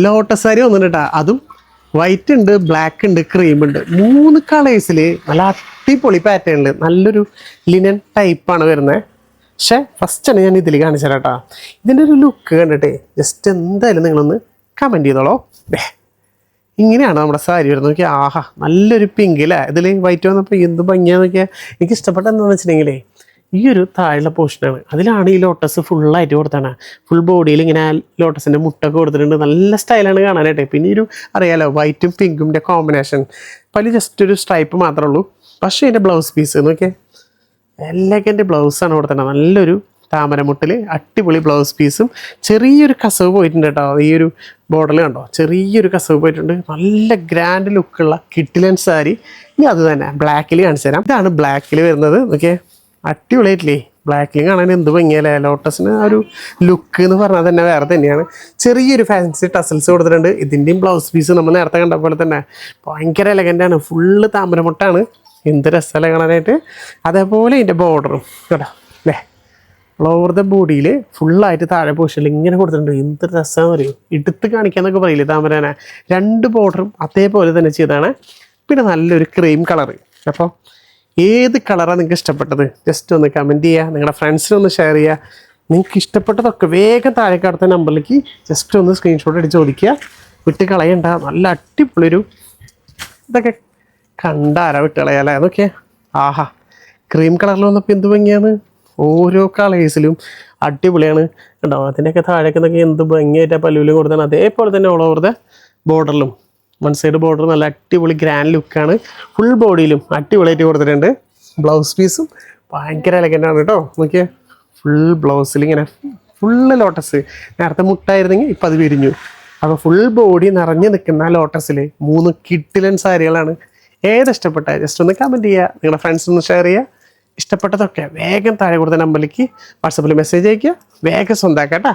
Lotus sari വന്നിട്ട് കേട്ടോ. അതും വൈറ്റ് ഉണ്ട്, ബ്ലാക്ക് ഉണ്ട്, ക്രീം ഉണ്ട്. 3 കളേഴ്സിൽ നല്ല അടിപൊളി പാറ്റേണിൽ നല്ലൊരു ലിനൻ ടൈപ്പാണ് വരുന്നത്. പക്ഷേ ഫസ്റ്റാണ് ഞാൻ ഇതിൽ കാണിച്ചു തരാം കേട്ടോ. ഇതിൻ്റെ ഒരു ലുക്ക് കണ്ടിട്ടേ ജസ്റ്റ് എന്തായാലും നിങ്ങളൊന്ന് കമൻറ്റ് ചെയ്തോളൂ. ഇങ്ങനെയാണ് നമ്മുടെ സാരി വരുന്നത്. നോക്കിയാൽ ആഹാ, നല്ലൊരു പിങ്ക് അല്ലേ. ഇതിൽ വൈറ്റ് വന്നപ്പോൾ എന്ത് ഭംഗിയാന്ന് നോക്കിയാൽ. എനിക്ക് ഇഷ്ടപ്പെട്ട എന്താണെന്ന് വെച്ചിട്ടുണ്ടെങ്കിലേ ഈ ഒരു താഴെയുള്ള പോർഷനാണ്. അതിലാണ് ഈ ലോട്ടസ് ഫുള്ളായിട്ട് കൊടുത്താണ്. ഫുൾ ബോഡിയിൽ ഇങ്ങനെ ലോട്ടസിൻ്റെ മുട്ടൊക്കെ കൊടുത്തിട്ടുണ്ട്. നല്ല സ്റ്റൈലാണ് കാണാനായിട്ട്. പിന്നെ ഒരു അറിയാലോ വൈറ്റും പിങ്കും കോമ്പിനേഷൻ. പല ജസ്റ്റ് ഒരു സ്ട്രൈപ്പ് മാത്രമേ ഉള്ളൂ. പക്ഷേ ഇതിൻ്റെ ബ്ലൗസ് പീസ് നോക്കിയാൽ എല്ലഗൻ്റ് ബ്ലൗസാണ് കൊടുത്തത്. നല്ലൊരു താമരമുട്ടിൽ അടിപൊളി ബ്ലൗസ് പീസും ചെറിയൊരു കസവ് പോയിട്ടുണ്ട് കേട്ടോ. ഈ ഒരു ബോർഡറിൽ കണ്ടോ, ചെറിയൊരു കസവ് പോയിട്ടുണ്ട്. നല്ല ഗ്രാൻഡ് ലുക്കുള്ള കിട്ടിലൻ സാരി. ഇനി അത് തന്നെ ബ്ലാക്കിൽ കാണിച്ചു തരാം. ഇതാണ് ബ്ലാക്കിൽ വരുന്നത്. ഓക്കെ, അടിപൊളിയായിട്ടില്ലേ. ബ്ലാക്കിൽ കാണാൻ എന്ത് ഭംഗിയല്ലേ. ലോട്ടസിന് ആ ഒരു ലുക്ക് എന്ന് പറഞ്ഞാൽ തന്നെ വേറെ തന്നെയാണ്. ചെറിയൊരു ഫാൻസി ടസൽസ് കൊടുത്തിട്ടുണ്ട്. ഇതിൻ്റെയും ബ്ലൗസ് പീസ് നമ്മൾ നേരത്തെ കണ്ട പോലെ തന്നെ ഭയങ്കര എലഗൻ്റാണ്. ഫുള്ള് താമരമുട്ടാണ്. എന്ത് രസമല്ല കാണാനായിട്ട്. അതേപോലെ ഇതിൻ്റെ ബോർഡറും കേട്ടോ അല്ലേ, ഓവർ ദ ബോഡിയിൽ ഫുള്ളായിട്ട് താഴെ പോഷനിൽ ഇങ്ങനെ കൊടുത്തിട്ടുണ്ട്. എന്ത് രസമാണെന്ന് പറയും. എടുത്ത് കാണിക്കാന്നൊക്കെ പറയില്ലേ താമരനെ. 2 ബോർഡറും അതേപോലെ തന്നെ ചെയ്താണ്. പിന്നെ നല്ലൊരു ക്രീം കളറ്. അപ്പോൾ ഏത് കളറാണ് നിങ്ങൾക്ക് ഇഷ്ടപ്പെട്ടത് ജസ്റ്റ് ഒന്ന് കമൻറ്റ് ചെയ്യുക. നിങ്ങളുടെ ഫ്രണ്ട്സിനൊന്ന് ഷെയർ ചെയ്യുക. നിങ്ങൾക്ക് ഇഷ്ടപ്പെട്ടതൊക്കെ വേഗം താഴേക്ക് അടുത്ത നമ്പറിലേക്ക് ജസ്റ്റ് ഒന്ന് സ്ക്രീൻഷോട്ട് അടിച്ച് ചോദിക്കുക. വിട്ട് കളയണ്ട. നല്ല അടിപൊളിയൊരു ഇതൊക്കെ കണ്ടാരാ വിട്ട് കളയാല്ലേ. അതൊക്കെ ആഹാ, ക്രീം കളറിൽ വന്നപ്പോൾ എന്ത് ഭംഗിയാണ്. ഓരോ കളേഴ്സിലും അടിപൊളിയാണ് കേട്ടോ. അതിൻ്റെയൊക്കെ താഴേക്ക് നോക്കി എന്ത് ഭംഗിയായിട്ടാണ് പല്ലുവിൽ കൊടുത്താണ്. അതേപോലെ തന്നെ ഓൾ ഓവർ ദ ബോർഡറിലും വൺ സൈഡ് ബോർഡർ നല്ല അടിപൊളി ഗ്രാൻഡ് ലുക്കാണ്. ഫുൾ ബോഡിയിലും അടിപൊളിയായിട്ട് കൊടുത്തിട്ടുണ്ട്. ബ്ലൗസ് പീസും ഭയങ്കര എലഗൻ്റാണ് കേട്ടോ. നോക്കിയാൽ ഫുൾ ബ്ലൗസിൽ ഇങ്ങനെ ഫുള്ള് ലോട്ടസ്. നേരത്തെ മുട്ടായിരുന്നെങ്കിൽ ഇപ്പം അത് വിരിഞ്ഞു. അപ്പോൾ ഫുൾ ബോഡി നിറഞ്ഞു നിൽക്കുന്ന ലോട്ടസിൽ 3 കിട്ടിലൻ സാരികളാണ്. ഏതിഷ്ടപ്പെട്ട ജസ്റ്റ് ഒന്ന് കമൻറ്റ് ചെയ്യുക. നിങ്ങളുടെ ഫ്രണ്ട്സിനൊന്ന് ഷെയർ ചെയ്യുക. ഇഷ്ടപ്പെട്ടതൊക്കെ വേഗം താഴെ കൊടുത്ത നമ്പറിലേക്ക് വാട്സപ്പിൽ മെസ്സേജ് അയയ്ക്കുക. വേഗം സ്വന്തമാക്കാം കേട്ടോ.